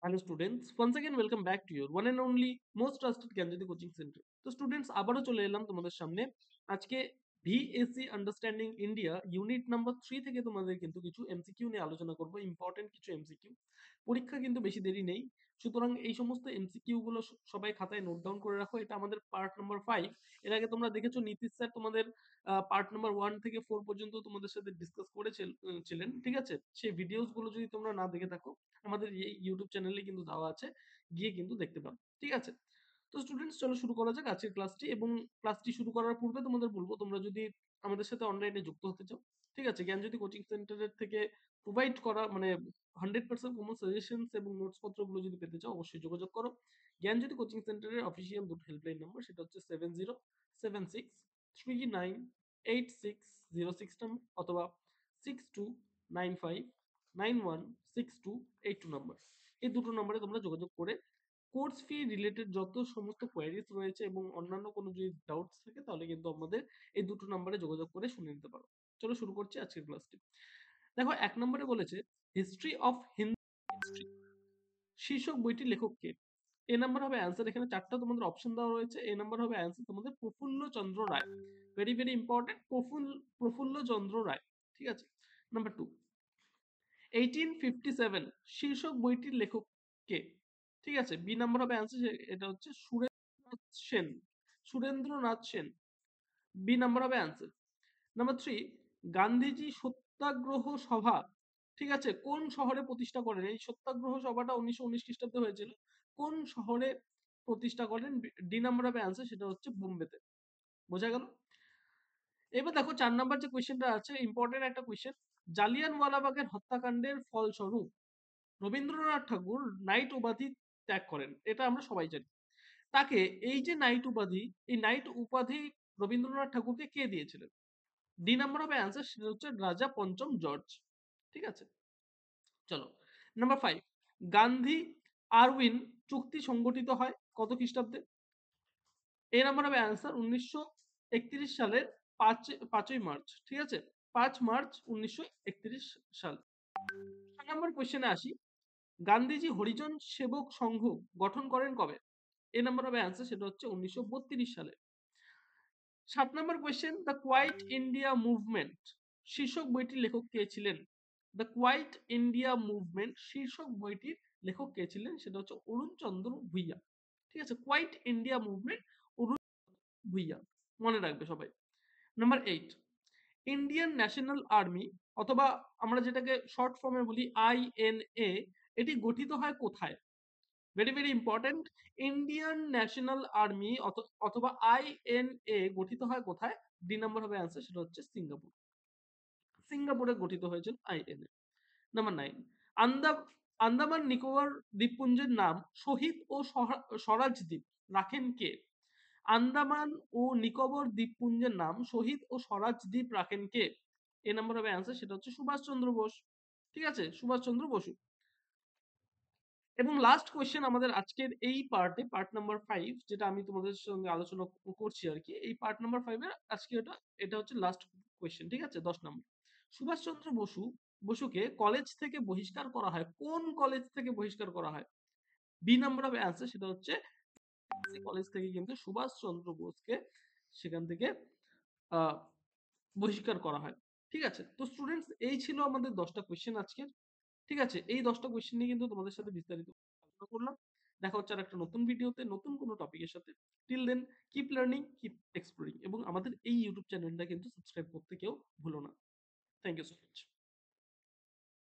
Hello students, once again welcome back to your one and only most trusted Gyanjyoti coaching centre. তো students আবারও চলে এলাম তোমাদের সামনে। আজকে VSC understanding India unit number 3 থেকে তোমাদের কিন্তু কিছু এমসিকিউ নিয়ে আলোচনা করব, ইম্পর্টেন্ট কিছু এমসিকিউ। পরীক্ষা কিন্তু বেশি দেরি নেই, সুতরাং এই সমস্ত এমসিকিউ গুলো সবাই খাতায় নোট ডাউন করে রাখো। এটা আমাদের পার্ট নাম্বার 5। এর আগে তোমরা দেখেছো নীতিশ স্যার তোমাদের পার্ট নাম্বার 1 থেকে 4 পর্যন্ত তোমাদের সাথে ডিসকাস করেছিলেন, ঠিক আছে? সেই ভিডিওস গুলো যদি তোমরা না দেখে থাকো আমাদের এই ইউটিউব চ্যানেলে কিন্তু দেওয়া আছে, গিয়ে কিন্তু দেখতে পারো, ঠিক আছে? তো স্টুডেন্টস চলো শুরু করা যাক আজকের ক্লাসটি। এবং ক্লাসটি শুরু করার পূর্বে তোমাদের বলবো, তোমরা যদি আমাদের সাথে অনলাইনে যুক্ত হতে চাও, ঠিক আছে, জ্ঞানজ্যোতি কোচিং সেন্টারের থেকে প্রোভাইড করা মানে 100% কমন সাজেশনস এবং নোটস পত্রগুলো যদি পেতে চাও অবশ্যই যোগাযোগ করো। জ্ঞানজ্যোতি কোচিং সেন্টারের অফিসিয়াল দুটো হেল্পলাইন নাম্বার, সেটা হচ্ছে 7076398606 অথবা 6295916282 নাম্বার। এই দুটো নম্বরে তোমরা যোগাযোগ করে কোর্স ফি রিলেটেড যত সমস্ত কোয়ারিজ রয়েছে এবং অন্যান্য কোনো যদি ডাউটস থাকে তাহলে কিন্তু আমাদের এই দুটো নম্বরে যোগাযোগ করে শুনে নিতে পারো। চলো শুরু করছি আজকের ক্লাসটি। দেখো 1 নম্বরে বলেছে হিস্ট্রি অফ হিন্দু হিস্ট্রি শীর্ষক বইটির লেখক কে? এ নাম্বার হবে অ্যান্সার। এখানে 4টা তোমাদের অপশন দেওয়া রয়েছে। এ নাম্বার হবে অ্যান্সার তোমাদের প্রফুল্ল চন্দ্র রায়। Very very important, Prafulla Chandra রায়, ঠিক আছে। নাম্বার 2, 1857 শীর্ষক বইটির লেখক কে? ঠিক আছে, বি নাম্বার হবে অ্যান্সার। এটা হচ্ছে সুরেন্দ্রনাথ সেন। সুরেন্দ্রনাথ সেন, বি নাম্বার হবে অ্যান্সার। নাম্বার 3, গান্ধীজি সত্যাগ্রহ সভা, ঠিক আছে, কোন শহরে প্রতিষ্ঠা করেন? এই সত্যাগ্রহ সভাটা 1919 খ্রিস্টাব্দে হয়েছিল। কোন শহরে প্রতিষ্ঠা করেন? ডি নাম্বার হবে অ্যান্সার, সেটা হচ্ছে বোম্বেতে। বোঝা গেল? এবার দেখো 4 নাম্বার যে কোয়েশ্চেনটা আছে, ইম্পর্টেন্ট একটা কোয়েশ্চেন। জালিয়ানওয়ালাবাগের হত্যাকাণ্ডের ফলস্বরূপ রবীন্দ্রনাথ ঠাকুর নাইট উপাধি ত্যাগ করেন, এটা আমরা সবাই জানি। তাকে এই যে নাইট উপাধি, এই নাইট উপাধি রবীন্দ্রনাথ ঠাকুরকে কে দিয়েছিলেন? ডি নাম্বার হবে অ্যান্সার, সেটা হচ্ছে রাজা পঞ্চম জর্জ, ঠিক আছে। চলো নাম্বার 5, গান্ধী আরউইন চুক্তি সংগঠিত হয় কত খ্রিস্টাব্দে? এ নাম্বার হবে অ্যান্সার 1931 সালের 5ই মার্চ, ঠিক আছে, 5 মার্চ 1931 সাল। 6 নম্বর কোশ্চেনে আসি, গান্ধীজি হরিজন সেবক সংঘ গঠন করেন কবে? এ নাম্বার হবে অ্যান্সার, সেটা হচ্ছে 1932 সালে। 7 নম্বর question, the quit India movement শীর্ষক বইটির লেখক কে ছিলেন? দ্য কোয়াইট ইন্ডিয়া মুভমেন্ট শীর্ষক বইটির লেখক কে ছিলেন? সেটা হচ্ছে অরুণ চন্দ্র ভুইয়া, ঠিক আছে। কোয়াইট ইন্ডিয়া মুভমেন্ট, অরুণ ভুইয়া, মনে রাখবে সবাই। নাম্বার 8, ইন্ডিয়ান ন্যাশনাল আর্মি অথবা আমরা যেটাকে শর্ট ফর্মে বলি আইএনএ, এটি গঠিত হয় কোথায়? Very very important, Indian national army অথবা আইএনএ গঠিত হয় কোথায়? ডি নাম্বার হবে অ্যান্সার, সেটা হচ্ছে সিঙ্গাপুর। সিঙ্গাপুরে গঠিত হয়েছিল আইএনএ। নাম্বার 9, আন্দামান নিকোবর দ্বীপপুঞ্জের নাম শহীদ ও স্বরাজ দ্বীপ রাখেন কে? আন্দামান ও নিকোবর দ্বীপপুঞ্জের নাম শহীদ ও স্বরাজ দ্বীপ রাখেন কে? এ নাম্বার হবে অ্যান্সার, সেটা হচ্ছে সুভাষচন্দ্র বোস, ঠিক আছে, সুভাষচন্দ্র বসু। এবং লাস্ট কোয়েশ্চেন আমাদের আজকের এই পার্টে, পার্ট নাম্বার 5, যেটা আমি তোমাদের সঙ্গে আলোচনা করছি আর কি, এই পার্ট নাম্বার 5 এর আজকে এটা হচ্ছে লাস্ট কোয়েশ্চেন, ঠিক আছে, 10 নম্বর। সুভাষচন্দ্র বসুকে কলেজ থেকে বহিষ্কার করা হয়, কোন কলেজ থেকে বহিষ্কার করা হয়? বি নাম্বার হবে অ্যান্সার, সেটা হচ্ছে কলেজ থেকে কিন্তু সুভাষচন্দ্র বোসকে সেখান থেকে বহিষ্কার করা হয়, ঠিক আছে। তো স্টুডেন্টস এই ছিল আমাদের 10টা কোয়েশ্চেন আজকের, ঠিক আছে। এই 10টা কোয়েশ্চেন নিয়ে কিন্তু তোমাদের সাথে বিস্তারিত আলোচনা করলাম। দেখা হচ্ছে আর একটা নতুন ভিডিওতে নতুন কোনো টপিকের সাথে। Till then keep learning, keep exploring, এবং আমাদের এই ইউটিউব চ্যানেলটা কিন্তু সাবস্ক্রাইব করতে কেউ ভুলো না। Thank you so much.